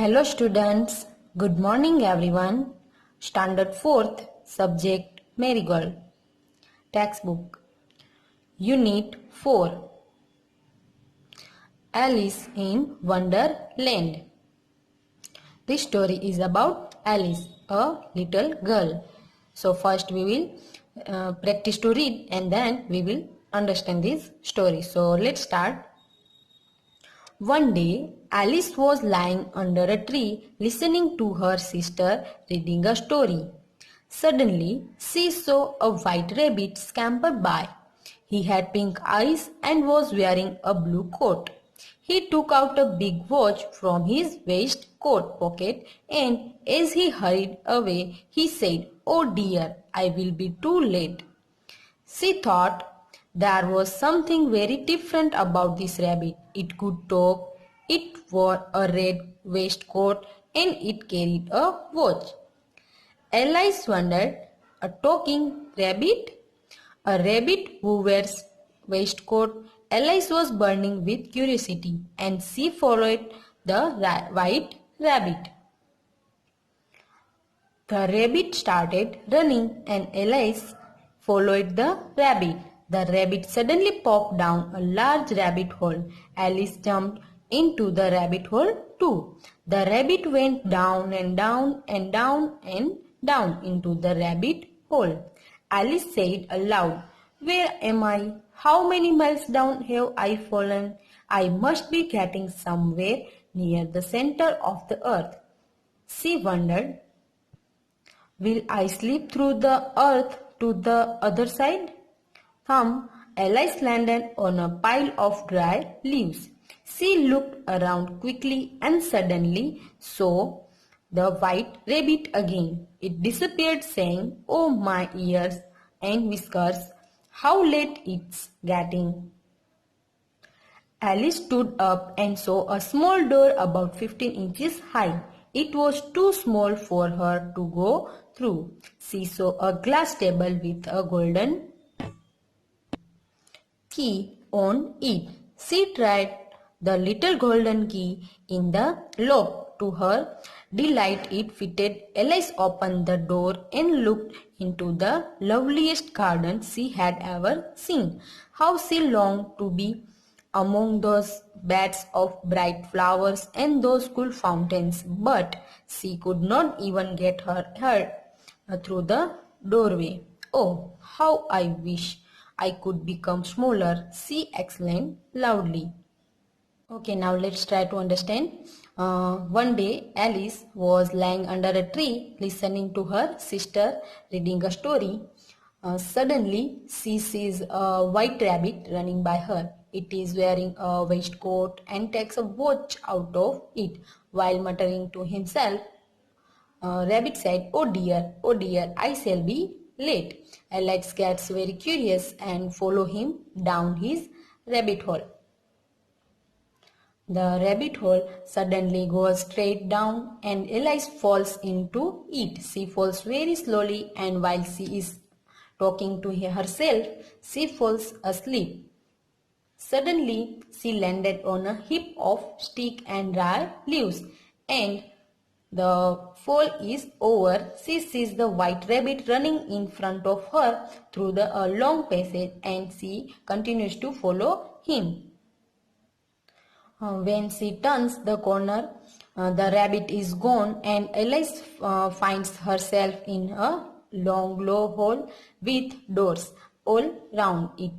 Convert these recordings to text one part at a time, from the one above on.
Hello students, good morning everyone. Standard 4th, subject Marigold. Textbook. Unit 4. Alice in Wonderland. This story is about Alice, a little girl. So first we will practice to read and then we will understand this story. So let's start. One day, Alice was lying under a tree listening to her sister reading a story. Suddenly, she saw a white rabbit scamper by. He had pink eyes and was wearing a blue coat. He took out a big watch from his waistcoat pocket and as he hurried away, he said, "Oh dear, I will be too late." She thought there was something very different about this rabbit. It could talk, it wore a red waistcoat, and it carried a watch. Alice wondered, a talking rabbit? A rabbit who wears waistcoat? Alice was burning with curiosity and she followed the white rabbit. The rabbit started running and Alice followed the rabbit. The rabbit suddenly popped down a large rabbit hole. Alice jumped into the rabbit hole too. The rabbit went down and down and down and down into the rabbit hole. Alice said aloud, "Where am I? How many miles down have I fallen? I must be getting somewhere near the center of the earth." She wondered, "Will I slip through the earth to the other side?" Alice landed on a pile of dry leaves. She looked around quickly and suddenly saw the white rabbit again. It disappeared saying, "Oh my ears and whiskers, how late it's getting." Alice stood up and saw a small door about 15 inches high. It was too small for her to go through. She saw a glass table with a golden key on it. She tried the little golden key in the lock. To her delight, it fitted. Alice opened the door and looked into the loveliest garden she had ever seen. How she longed to be among those beds of bright flowers and those cool fountains, but she could not even get her head through the doorway. "Oh, how I wish I could become smaller," she exclaimed loudly. Okay, now let's try to understand. One day, Alice was lying under a tree listening to her sister reading a story. Suddenly, she sees a white rabbit running by her. It is wearing a waistcoat and takes a watch out of it while muttering to himself. Rabbit said, oh dear, I shall be late." Alice gets very curious and follow him down his rabbit hole. The rabbit hole suddenly goes straight down and Alice falls into it. She falls very slowly and while she is talking to herself, she falls asleep. Suddenly, she landed on a heap of stick and dry leaves and the fall is over. She sees the white rabbit running in front of her through a long passage and she continues to follow him. When she turns the corner, the rabbit is gone and Alice finds herself in a long low hole with doors all round it.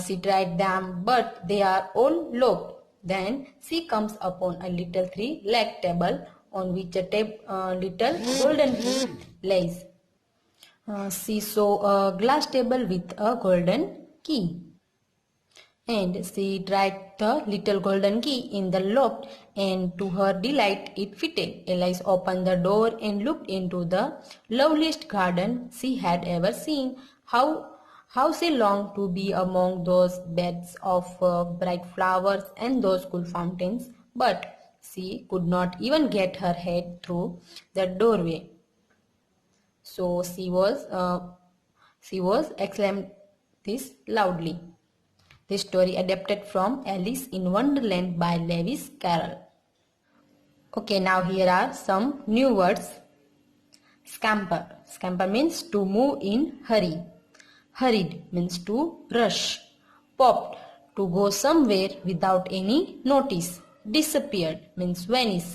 She tried them but they are all locked. Then she comes upon a little three-legged table on which a little golden key lays. She saw a glass table with a golden key. And she tried the little golden key in the lock and to her delight it fitted. Alice opened the door and looked into the loveliest garden she had ever seen. How she longed to be among those beds of bright flowers and those cool fountains, but she could not even get her head through the doorway. So she was exclaimed this loudly. This story adapted from Alice in Wonderland by Lewis Carroll. Okay, now here are some new words. Scamper. Scamper means to move in hurry. Hurried means to rush. Popped, to go somewhere without any notice. Disappeared means vanish.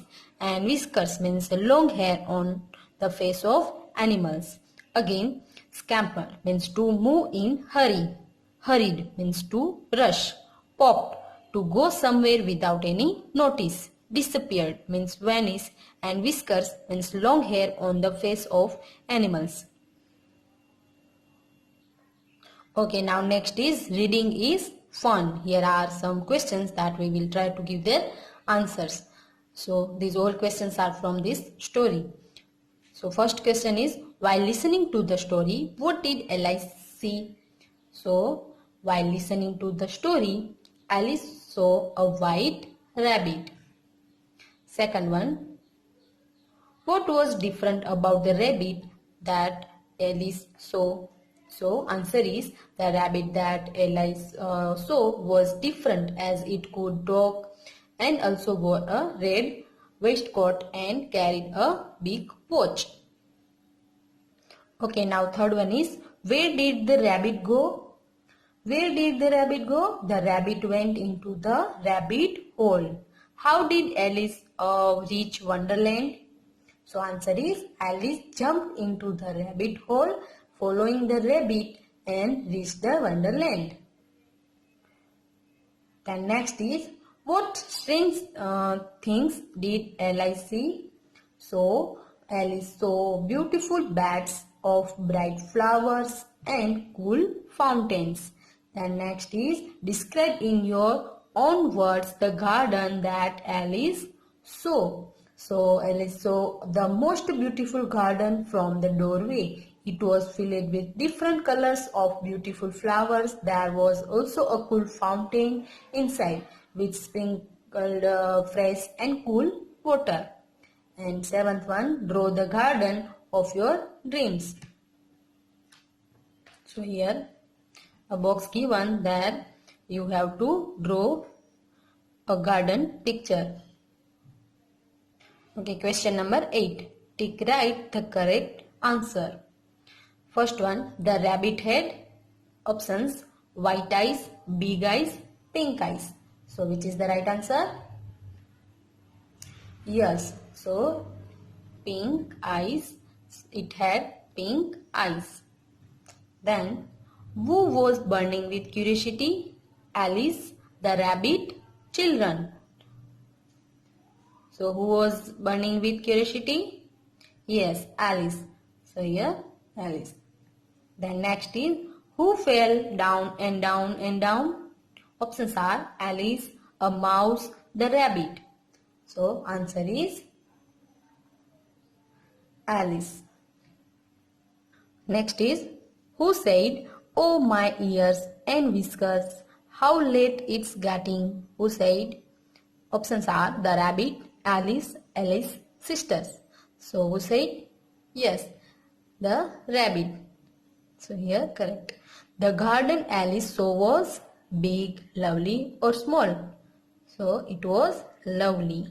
And whiskers means long hair on the face of animals. Again, scamper means to move in hurry. Hurried means to rush. Popped, to go somewhere without any notice. Disappeared means vanish. And whiskers means long hair on the face of animals. Okay, now next is reading is fun. Here are some questions that we will try to give their answers. So these all questions are from this story. So first question is, while listening to the story, what did Alice see? So while listening to the story, Alice saw a white rabbit. Second one, what was different about the rabbit that Alice saw? So answer is, the rabbit that Alice saw was different as it could talk and also wore a red waistcoat and carried a big watch. Okay, now third one is, where did the rabbit go? Where did the rabbit go? The rabbit went into the rabbit hole. How did Alice reach Wonderland? So answer is, Alice jumped into the rabbit hole following the rabbit and reached the Wonderland. Then next is, what strange things did Alice see? So Alice saw beautiful beds of bright flowers and cool fountains. Then next is, describe in your own words the garden that Alice saw. So Alice saw the most beautiful garden from the doorway. It was filled with different colors of beautiful flowers. There was also a cool fountain inside which sprinkled fresh and cool water. And seventh one, draw the garden of your dreams. So here a box given, there you have to draw a garden picture. Okay, question number 8. Tick right the correct answer. First one, the rabbit had options: white eyes, big eyes, pink eyes. So which is the right answer? Yes, so pink eyes, it had pink eyes. Then, who was burning with curiosity? Alice, the rabbit, children. So who was burning with curiosity? Yes, Alice. So here Alice. Then next is, who fell down and down and down? Options are Alice, a mouse, the rabbit. So answer is Alice. Next is, who said, "Oh my ears and whiskers, how late it's getting"? Who said? Options are the rabbit, Alice, Alice, sisters. So who said? Yes, the rabbit. So here correct. The garden Alice saw was big, lovely or small? So it was lovely.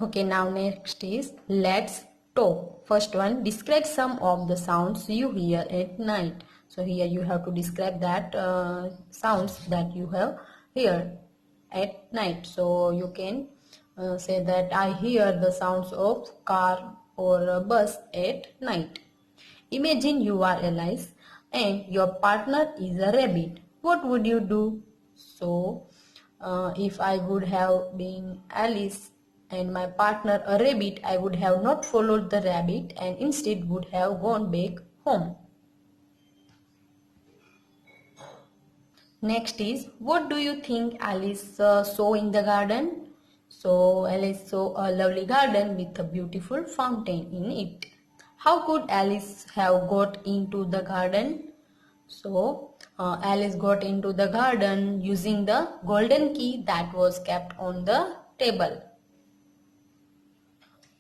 Okay, now next is let's talk. First one, describe some of the sounds you hear at night. So here you have to describe that sounds that you have heard at night. So you can say that I hear the sounds of car or a bus at night. Imagine you are Alice and your partner is a rabbit. What would you do? So if I would have been Alice and my partner a rabbit, I would have not followed the rabbit and instead would have gone back home. Next is, what do you think Alice saw in the garden? So Alice saw a lovely garden with a beautiful fountain in it. How could Alice have got into the garden? So Alice got into the garden using the golden key that was kept on the table.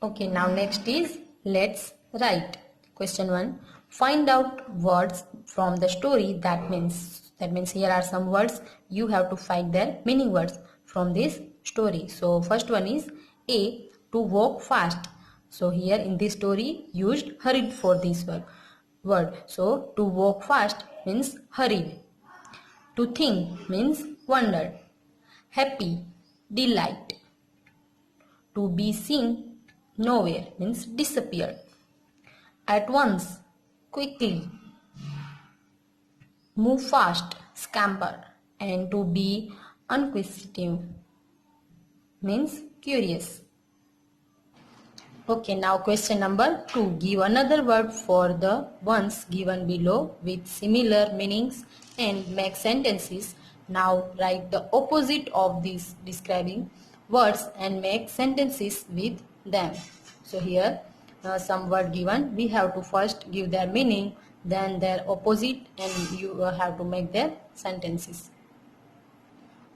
Okay, now next is let's write. Question 1. Find out words from the story. That means here are some words. You have to find their meaning words from this story. So first one is A, to walk fast. So here in this story used hurried for this word. So to walk fast means hurried. To think means wondered. Happy, delight. To be seen nowhere means disappeared. At once, quickly. Move fast, scamper. And to be inquisitive means curious. Okay, now question number 2. Give another word for the ones given below with similar meanings and make sentences. Now write the opposite of these describing words and make sentences with them. So here some word given. We have to first give their meaning, then their opposite, and you have to make their sentences.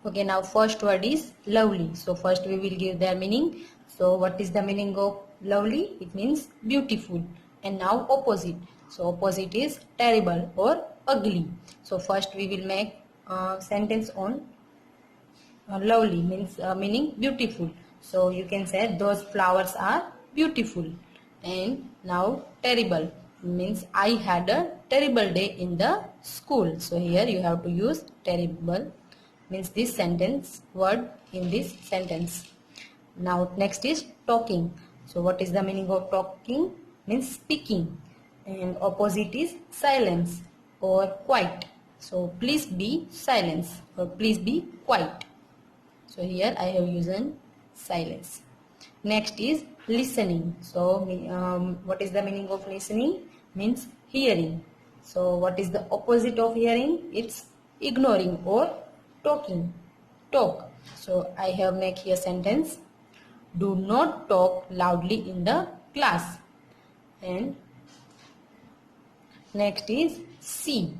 Okay, now first word is lovely. So first we will give their meaning. So what is the meaning of lovely? It means beautiful. And now opposite. So opposite is terrible or ugly. So first we will make a sentence on lovely means meaning beautiful. So you can say those flowers are beautiful. And now terrible means I had a terrible day in the school. So here you have to use terrible means this sentence word in this sentence. Now next is talking. So what is the meaning of talking? Means speaking. And opposite is silence or quiet. So please be silence or please be quiet. So here I have used silence. Next is listening. So what is the meaning of listening? Means hearing. So what is the opposite of hearing? It's ignoring or talking. Talk. So I have make here sentence. Do not talk loudly in the class. And next is see.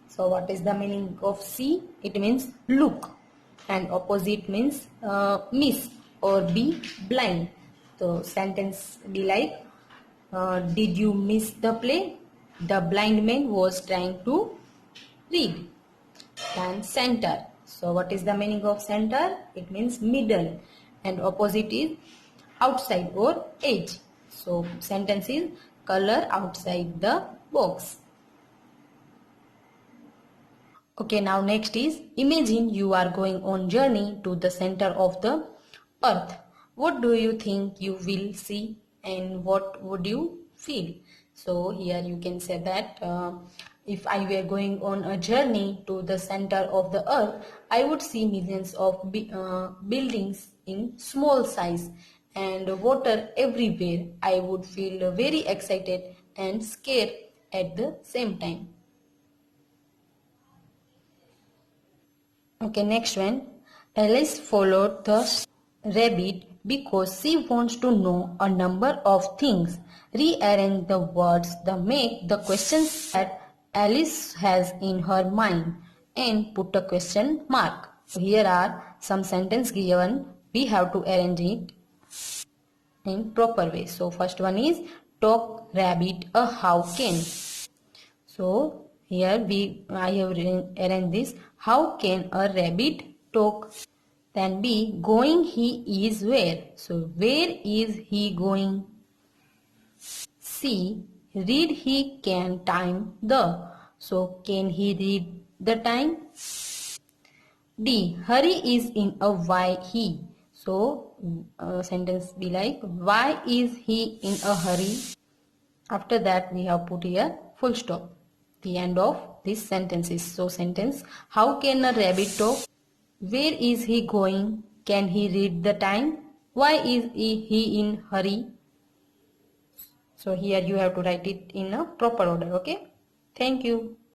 So what is the meaning of see? It means look. And opposite means miss or be blind. So sentence be like, did you miss the play? The blind man was trying to read. And center. So what is the meaning of center? It means middle. And opposite is outside or edge. So sentence is color outside the box. Okay, now next is imagine you are going on journey to the center of the earth. What do you think you will see and what would you feel? So here you can say that if I were going on a journey to the center of the earth, I would see millions of buildings in small size and water everywhere. I would feel very excited and scared at the same time. Okay, next one. Alice followed the rabbit because she wants to know a number of things. Rearrange the words that make the questions that Alice has in her mind and put a question mark. So here are some sentences given. We have to arrange it in proper way. So first one is talk rabbit a how can. So here I have arranged this. How can a rabbit talk? Then B, going he is where. So where is he going? C, read he can time the. So can he read the time? D, hurry is in a why he. So sentence be like, why is he in a hurry? After that we have put here full stop. The end of this sentences. So sentence, how can a rabbit talk? Where is he going? Can he read the time? Why is he in hurry? So here you have to write it in a proper order. Okay. Thank you.